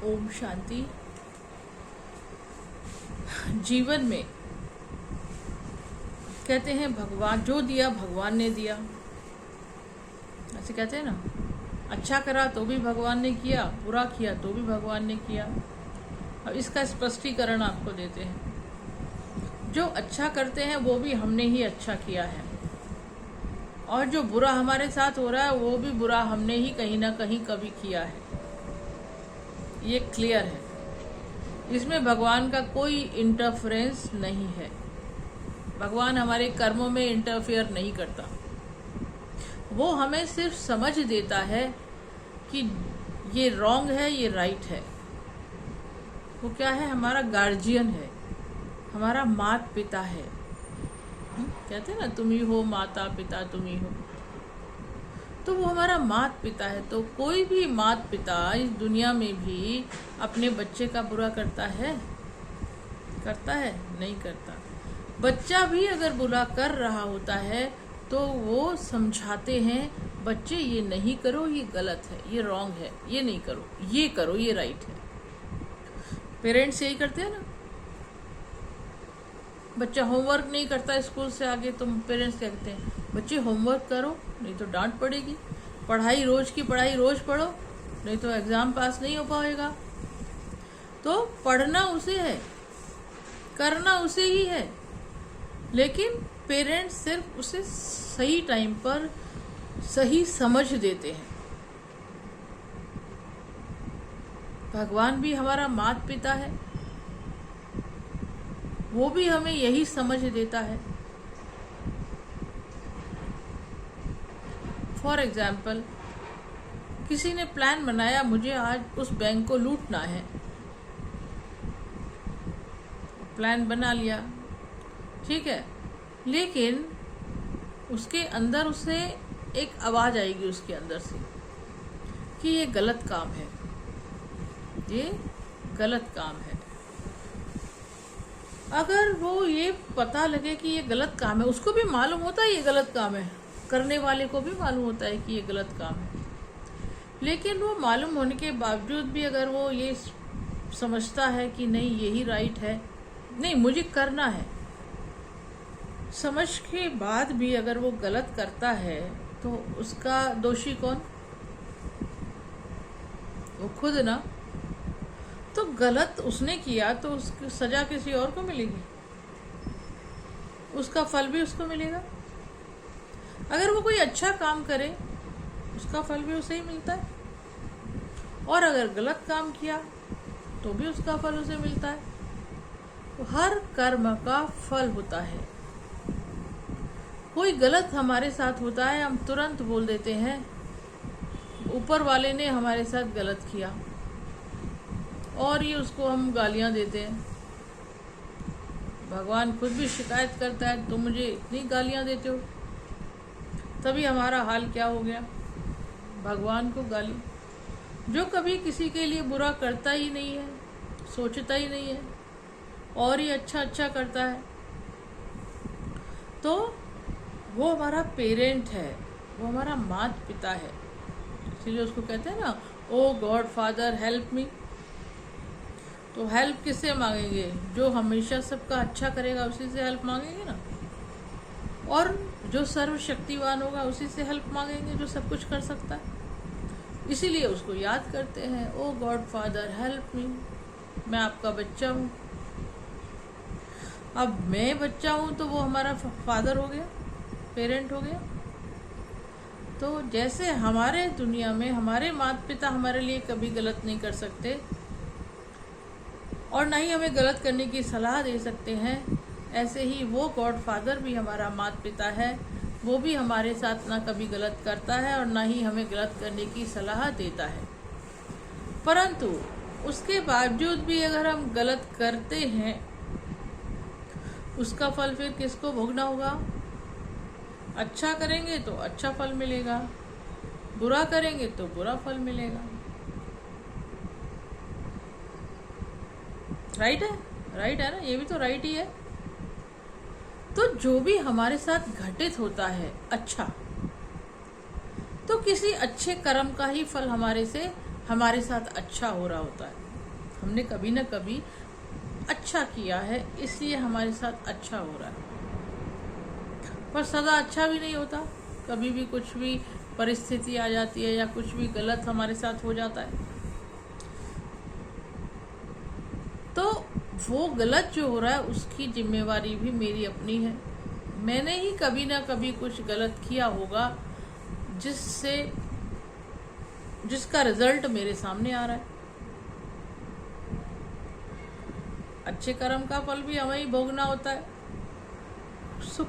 ओम शांति। जीवन में कहते हैं भगवान जो दिया भगवान ने दिया, ऐसे कहते हैं ना। अच्छा करा तो भी भगवान ने किया, बुरा किया तो भी भगवान ने किया। अब इसका स्पष्टीकरण आपको देते हैं। जो अच्छा करते हैं वो भी हमने ही अच्छा किया है, और जो बुरा हमारे साथ हो रहा है वो भी बुरा हमने ही कहीं ना कहीं कभी किया है। ये क्लियर है, इसमें भगवान का कोई इंटरफेरेंस नहीं है। भगवान हमारे कर्मों में इंटरफेयर नहीं करता। वो हमें सिर्फ समझ देता है कि ये रॉन्ग है, ये राइट है। वो क्या है? हमारा गार्जियन है, हमारा माता पिता है। कहते हैं ना, तुम ही हो माता पिता, तुम ही हो। तो वो हमारा माता पिता है। तो कोई भी माता पिता इस दुनिया में भी अपने बच्चे का बुरा करता है? नहीं करता। बच्चा भी अगर बुरा कर रहा होता है तो वो समझाते हैं, बच्चे ये नहीं करो, ये गलत है, ये रॉन्ग है, ये नहीं करो, ये करो, ये राइट है। पेरेंट्स यही करते हैं ना। बच्चा होमवर्क नहीं करता स्कूल से आगे, तो पेरेंट्स कहते हैं बच्चे होमवर्क करो, नहीं तो डांट पड़ेगी। पढ़ाई रोज की पढ़ाई रोज पढ़ो, नहीं तो एग्जाम पास नहीं हो पाएगा। तो पढ़ना उसे है, करना उसे ही है, लेकिन पेरेंट्स सिर्फ उसे सही टाइम पर सही समझ देते हैं। भगवान भी हमारा माता पिता है, वो भी हमें यही समझ देता है। फॉर एग्जाम्पल, किसी ने प्लान बनाया, मुझे आज उस बैंक को लूटना है। प्लान बना लिया, ठीक है, लेकिन उसके अंदर उसे एक आवाज आएगी उसके अंदर से कि ये गलत काम है, ये गलत काम है। अगर वो ये पता लगे कि ये गलत काम है, उसको भी मालूम होता है ये गलत काम है, करने वाले को भी मालूम होता है कि ये गलत काम है, लेकिन वो मालूम होने के बावजूद भी अगर वो ये समझता है कि नहीं यही राइट है, नहीं मुझे करना है, समझ के बाद भी अगर वो गलत करता है तो उसका दोषी कौन? वो खुद ना। तो गलत उसने किया तो उसकी सजा किसी और को मिलेगी, उसका फल भी उसको मिलेगा। अगर वो कोई अच्छा काम करे उसका फल भी उसे ही मिलता है, और अगर गलत काम किया तो भी उसका फल उसे मिलता है। तो हर कर्म का फल होता है। कोई गलत हमारे साथ होता है, हम तुरंत बोल देते हैं ऊपर वाले ने हमारे साथ गलत किया, और ये उसको हम गालियां देते हैं। भगवान खुद भी शिकायत करता है, तुम मुझे इतनी गालियां देते हो। तभी हमारा हाल क्या हो गया? भगवान को गाली। जो कभी किसी के लिए बुरा करता ही नहीं है, सोचता ही नहीं है, और ही अच्छा अच्छा करता है, तो वो हमारा पेरेंट है, वो हमारा माता पिता है। इसीलिए उसको कहते हैं ना, ओ गॉड फादर हेल्प मी। तो हेल्प किससे मांगेंगे? जो हमेशा सबका अच्छा करेगा उसी से हेल्प मांगेंगे ना, और जो सर्वशक्तिवान होगा उसी से हेल्प मांगेंगे, जो सब कुछ कर सकता है। इसीलिए उसको याद करते हैं, ओ गॉड फादर हेल्प मी। मैं आपका बच्चा हूँ। अब मैं बच्चा हूँ तो वो हमारा फादर हो गया, पेरेंट हो गया। तो जैसे हमारे दुनिया में हमारे माता पिता हमारे लिए कभी गलत नहीं कर सकते, और ना ही हमें गलत करने की सलाह दे सकते हैं, ऐसे ही वो गॉड फादर भी हमारा माता पिता है। वो भी हमारे साथ ना कभी गलत करता है और ना ही हमें गलत करने की सलाह देता है। परंतु उसके बावजूद भी अगर हम गलत करते हैं, उसका फल फिर किसको भोगना होगा? अच्छा करेंगे तो अच्छा फल मिलेगा, बुरा करेंगे तो बुरा फल मिलेगा। राइट है? राइट है ना? ये भी तो राइट ही है। तो जो भी हमारे साथ घटित होता है अच्छा, तो किसी अच्छे कर्म का ही फल हमारे साथ अच्छा हो रहा होता है। हमने कभी ना कभी अच्छा किया है, इसलिए हमारे साथ अच्छा हो रहा है। पर सदा अच्छा भी नहीं होता, कभी भी कुछ भी परिस्थिति आ जाती है या कुछ भी गलत हमारे साथ हो जाता है। तो वो गलत जो हो रहा है उसकी जिम्मेवारी भी मेरी अपनी है। मैंने ही कभी ना कभी कुछ गलत किया होगा जिसका रिजल्ट मेरे सामने आ रहा है। अच्छे कर्म का फल भी हमें ही भोगना होता है, सुख,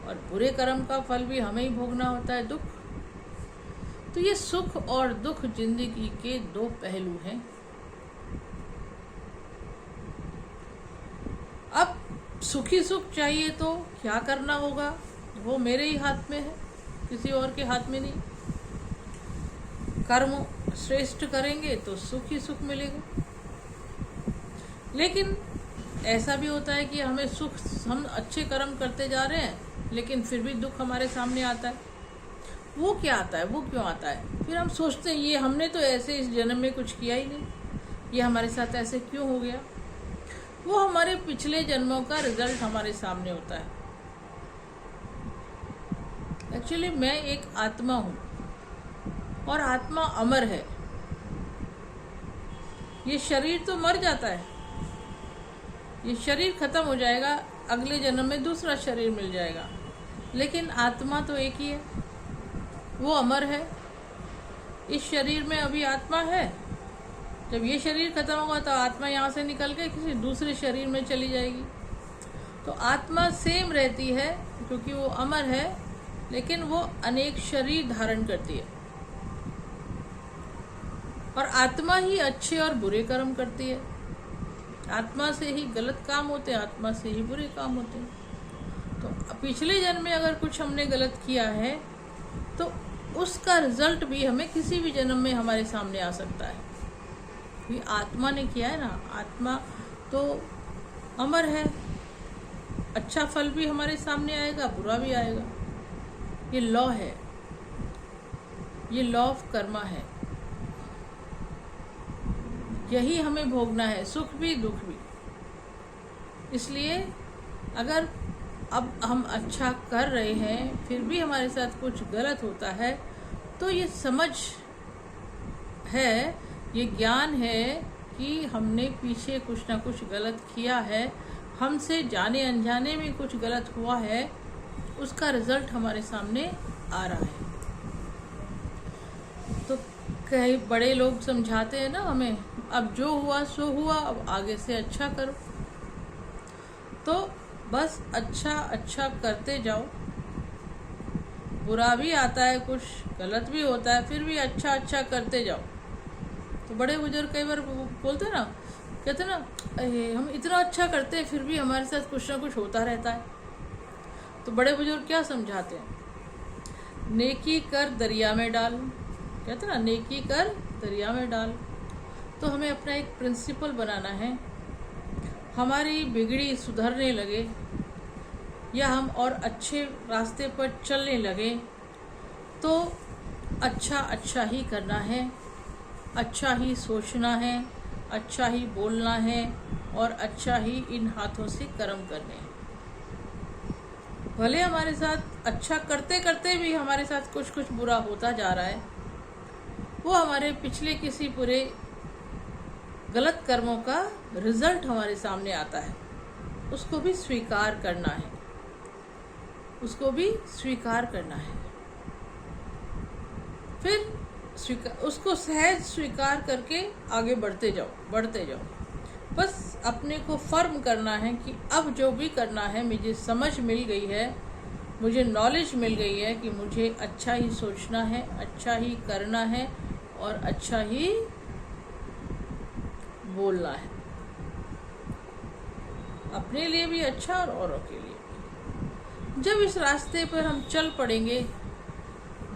और बुरे कर्म का फल भी हमें ही भोगना होता है, दुख। तो ये सुख और दुख जिंदगी के दो पहलू हैं। अब सुखी सुख चाहिए तो क्या करना होगा, वो मेरे ही हाथ में है, किसी और के हाथ में नहीं। कर्म श्रेष्ठ करेंगे तो सुख ही सुख मिलेगा। लेकिन ऐसा भी होता है कि हमें सुख, हम अच्छे कर्म करते जा रहे हैं लेकिन फिर भी दुख हमारे सामने आता है। वो क्या आता है, वो क्यों आता है? फिर हम सोचते हैं ये हमने तो ऐसे इस जन्म में कुछ किया ही नहीं, ये हमारे साथ ऐसे क्यों हो गया? वो हमारे पिछले जन्मों का रिजल्ट हमारे सामने होता है। एक्चुअली मैं एक आत्मा हूँ और आत्मा अमर है। ये शरीर तो मर जाता है, ये शरीर खत्म हो जाएगा, अगले जन्म में दूसरा शरीर मिल जाएगा, लेकिन आत्मा तो एक ही है, वो अमर है। इस शरीर में अभी आत्मा है, जब ये शरीर खत्म होगा तो आत्मा यहाँ से निकल के किसी दूसरे शरीर में चली जाएगी। तो आत्मा सेम रहती है क्योंकि वो अमर है, लेकिन वो अनेक शरीर धारण करती है। और आत्मा ही अच्छे और बुरे कर्म करती है, आत्मा से ही गलत काम होते हैं, आत्मा से ही बुरे काम होते हैं। तो पिछले जन्म में अगर कुछ हमने गलत किया है तो उसका रिजल्ट भी हमें किसी भी जन्म में हमारे सामने आ सकता है। ये आत्मा ने किया है ना, आत्मा तो अमर है, अच्छा फल भी हमारे सामने आएगा, बुरा भी आएगा। ये लॉ है, ये लॉ ऑफ कर्मा है, यही हमें भोगना है, सुख भी दुख भी। इसलिए अगर अब हम अच्छा कर रहे हैं फिर भी हमारे साथ कुछ गलत होता है तो ये समझ है, ये ज्ञान है कि हमने पीछे कुछ ना कुछ गलत किया है, हमसे जाने अनजाने में कुछ गलत हुआ है, उसका रिजल्ट हमारे सामने आ रहा है। तो कई बड़े लोग समझाते हैं ना हमें, अब जो हुआ सो हुआ, अब आगे से अच्छा करो। तो बस अच्छा अच्छा करते जाओ, बुरा भी आता है, कुछ गलत भी होता है, फिर भी अच्छा अच्छा करते जाओ। तो बड़े बुजुर्ग कई बार बोलते ना, कहते ना, हम इतना अच्छा करते हैं फिर भी हमारे साथ कुछ ना कुछ होता रहता है। तो बड़े बुजुर्ग क्या समझाते हैं? नेकी कर दरिया में डाल, कहते ना, नेकी कर दरिया में डाल। तो हमें अपना एक प्रिंसिपल बनाना है, हमारी बिगड़ी सुधरने लगे या हम और अच्छे रास्ते पर चलने लगे तो अच्छा अच्छा ही करना है, अच्छा ही सोचना है, अच्छा ही बोलना है और अच्छा ही इन हाथों से कर्म करने हैं। भले हमारे साथ अच्छा करते करते भी हमारे साथ कुछ कुछ बुरा होता जा रहा है, वो हमारे पिछले किसी पूरे गलत कर्मों का रिजल्ट हमारे सामने आता है, उसको भी स्वीकार करना है, उसको भी स्वीकार करना है। फिर उसको सहज स्वीकार करके आगे बढ़ते जाओ। बस अपने को फर्म करना है कि अब जो भी करना है, मुझे समझ मिल गई है, मुझे नॉलेज मिल गई है कि मुझे अच्छा ही सोचना है, अच्छा ही करना है और अच्छा ही बोलना है, अपने लिए भी अच्छा और औरों के लिए भी। जब इस रास्ते पर हम चल पड़ेंगे,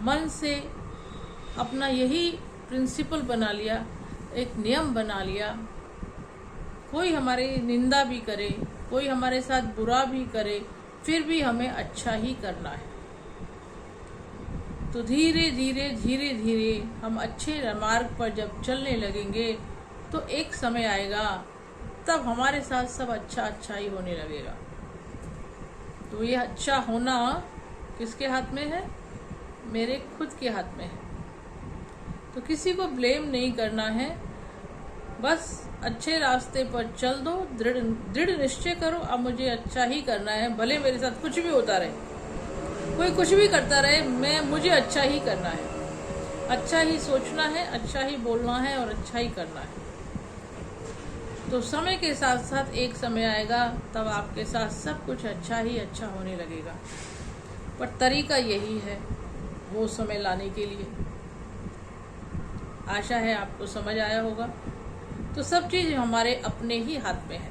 मन से अपना यही प्रिंसिपल बना लिया, एक नियम बना लिया, कोई हमारी निंदा भी करे, कोई हमारे साथ बुरा भी करे, फिर भी हमें अच्छा ही करना है, तो धीरे धीरे धीरे धीरे हम अच्छे मार्ग पर जब चलने लगेंगे तो एक समय आएगा तब हमारे साथ सब अच्छा अच्छा ही होने लगेगा। तो ये अच्छा होना किसके हाथ में है? मेरे खुद के हाथ में है। तो किसी को ब्लेम नहीं करना है, बस अच्छे रास्ते पर चल दो, दृढ़ निश्चय करो अब मुझे अच्छा ही करना है, भले मेरे साथ कुछ भी होता रहे, कोई कुछ भी करता रहे, मुझे अच्छा ही करना है, अच्छा ही सोचना है, अच्छा ही बोलना है और अच्छा ही करना है। तो समय के साथ साथ एक समय आएगा तब आपके साथ सब कुछ अच्छा ही अच्छा होने लगेगा। पर तरीका यही है वो समय लाने के लिए। आशा है आपको समझ आया होगा। तो सब चीज़ हमारे अपने ही हाथ में है।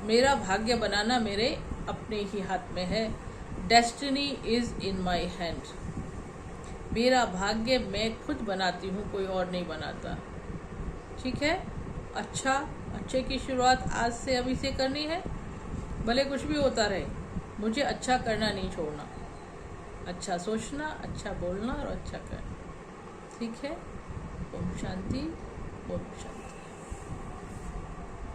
मेरा भाग्य बनाना मेरे अपने ही हाथ में है। Destiny is in my hand. मेरा भाग्य मैं खुद बनाती हूँ, कोई और नहीं बनाता। ठीक है? अच्छे की शुरुआत आज से अभी से करनी है, भले कुछ भी होता रहे, मुझे अच्छा करना नहीं छोड़ना। अच्छा सोचना, अच्छा बोलना और अच्छा करना। ठीक है? ओम शांति, ओम शांति।